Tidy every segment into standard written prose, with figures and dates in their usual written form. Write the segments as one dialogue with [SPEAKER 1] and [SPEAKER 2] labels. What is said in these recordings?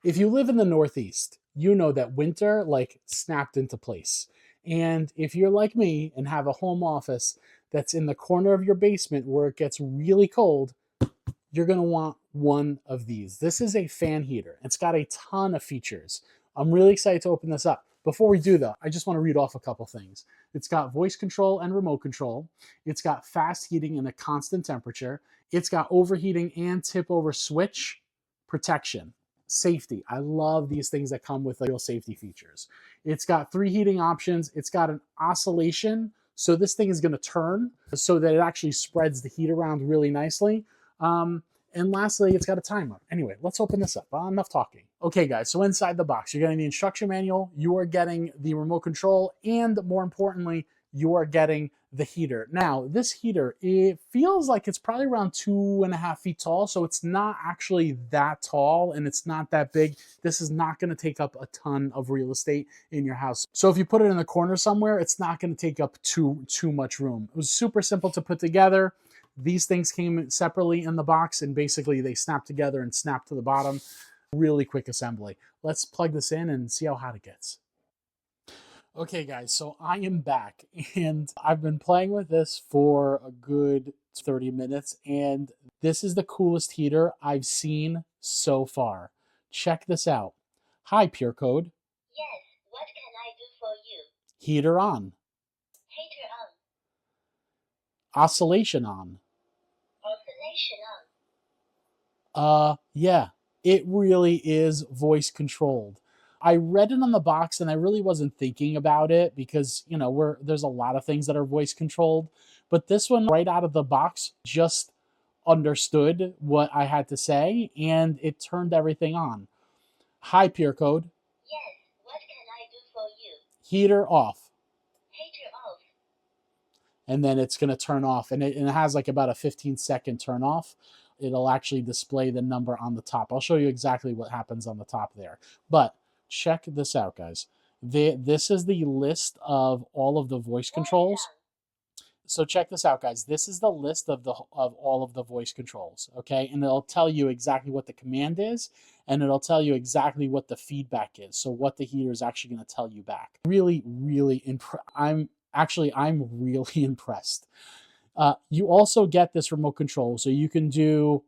[SPEAKER 1] If you live in the Northeast, you know that winter like snapped into place. And if you're like me and have a home office that's in the corner of your basement where it gets really cold, you're going to want one of these. This is a fan heater. It's got a ton of features. I'm really excited to open this up. Before we do though, I just want to read off a couple things. It's got voice control and remote control. It's got fast heating and a constant temperature. It's got overheating and tip over switch protection. Safety. I love these things that come with real safety features. It's got 3 heating options. It's got an oscillation. So this thing is going to turn so that it actually spreads the heat around really nicely. And lastly, it's got a timer. Anyway, let's open this up. Enough talking. Okay, guys, so inside the box, you're getting the instruction manual, you are getting the remote control, and more importantly, you are getting the heater. Now, this heater, it feels like it's probably around 2.5 feet tall, so it's not actually that tall, and it's not that big. This is not going to take up a ton of real estate in your house. So if you put it in the corner somewhere, it's not going to take up too much room. It was super simple to put together. These things came separately in the box, and basically they snap together and snap to the bottom. Really quick assembly. Let's plug this in and see how hot it gets. Okay, guys, so I am back, and I've been playing with this for a good 30 minutes, and this is the coolest heater I've seen so far. Check this out. Hi, Pure Code.
[SPEAKER 2] Yes, what can I do for you?
[SPEAKER 1] Heater on.
[SPEAKER 2] Heater
[SPEAKER 1] Oscillation
[SPEAKER 2] on.
[SPEAKER 1] on.
[SPEAKER 2] Oscillation on.
[SPEAKER 1] Yeah, it really is voice controlled. I read it on the box and I really wasn't thinking about it because, you know, there's a lot of things that are voice controlled, but this one right out of the box just understood what I had to say and it turned everything on. Hi, Pure Code.
[SPEAKER 2] Yes, what can I do for you?
[SPEAKER 1] Heater off.
[SPEAKER 2] Heater off.
[SPEAKER 1] And then it's going to turn off, and it has like about a 15-second turn off. It'll actually display the number on the top. I'll show you exactly what happens on the top there. But check this out, guys. This is the list of all of the voice controls. So check this out, guys. This is the list of all of the voice controls, okay? And it'll tell you exactly what the command is, and it'll tell you exactly what the feedback is. So what the heater is actually going to tell you back. Really, really I'm really impressed. You also get this remote control, so you can do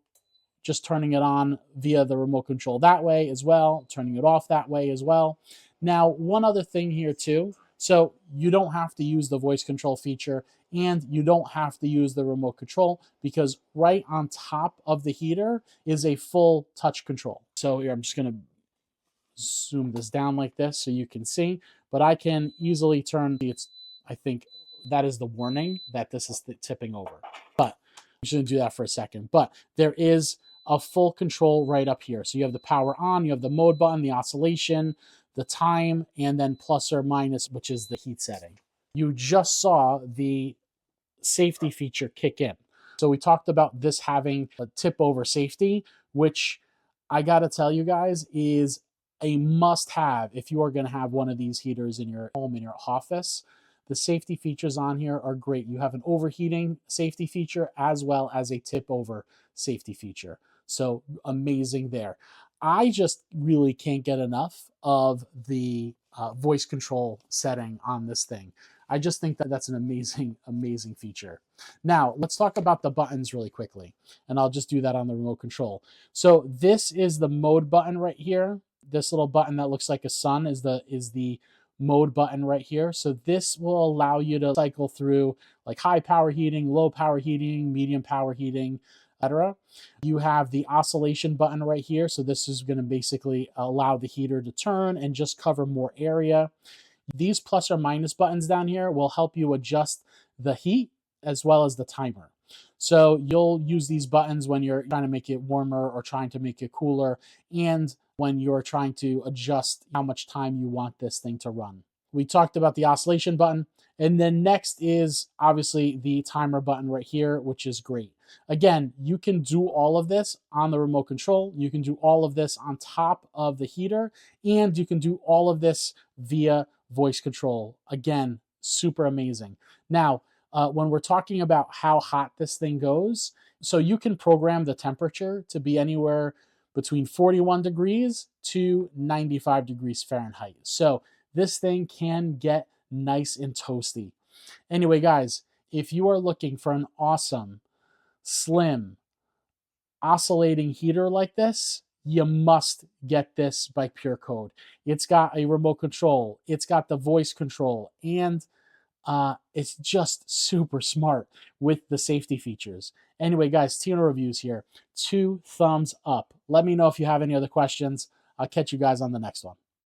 [SPEAKER 1] just turning it on via the remote control that way as well, turning it off that way as well. Now, one other thing here too, so you don't have to use the voice control feature and you don't have to use the remote control because right on top of the heater is a full touch control. So here, I'm just going to zoom this down like this so you can see, but I can easily turn I think that is the warning that this is tipping over, but I'm just going to do that for a second. But there is a full control right up here. So you have the power on, you have the mode button, the oscillation, the time, and then plus or minus, which is the heat setting. You just saw the safety feature kick in. So we talked about this having a tip over safety, which I got to tell you guys is a must have if you are going to have one of these heaters in your home, in your office. The safety features on here are great. You have an overheating safety feature as well as a tip over safety feature. So amazing there. I just really can't get enough of the voice control setting on this thing. I just think that that's an amazing, amazing feature. Now, let's talk about the buttons really quickly, and I'll just do that on the remote control. So this is the mode button right here. This little button that looks like a sun is the mode button right here. So this will allow you to cycle through like high power heating, low power heating, medium power heating, etc. You have the oscillation button right here. So this is going to basically allow the heater to turn and just cover more area. These plus or minus buttons down here will help you adjust the heat as well as the timer. So you'll use these buttons when you're trying to make it warmer or trying to make it cooler, and when you're trying to adjust how much time you want this thing to run. We talked about the oscillation button, and then next is obviously the timer button right here, which is great. Again, you can do all of this on the remote control. You can do all of this on top of the heater, and you can do all of this via voice control. Again, super amazing. Now, when we're talking about how hot this thing goes, so you can program the temperature to be anywhere between 41 degrees to 95 degrees Fahrenheit. So this thing can get nice and toasty. Anyway, guys, if you are looking for an awesome, slim, oscillating heater like this, you must get this by Pure Code. It's got a remote control, it's got the voice control, and it's just super smart with the safety features. Anyway, guys, Tino Reviews here. 2 thumbs up. Let me know if you have any other questions. I'll catch you guys on the next one.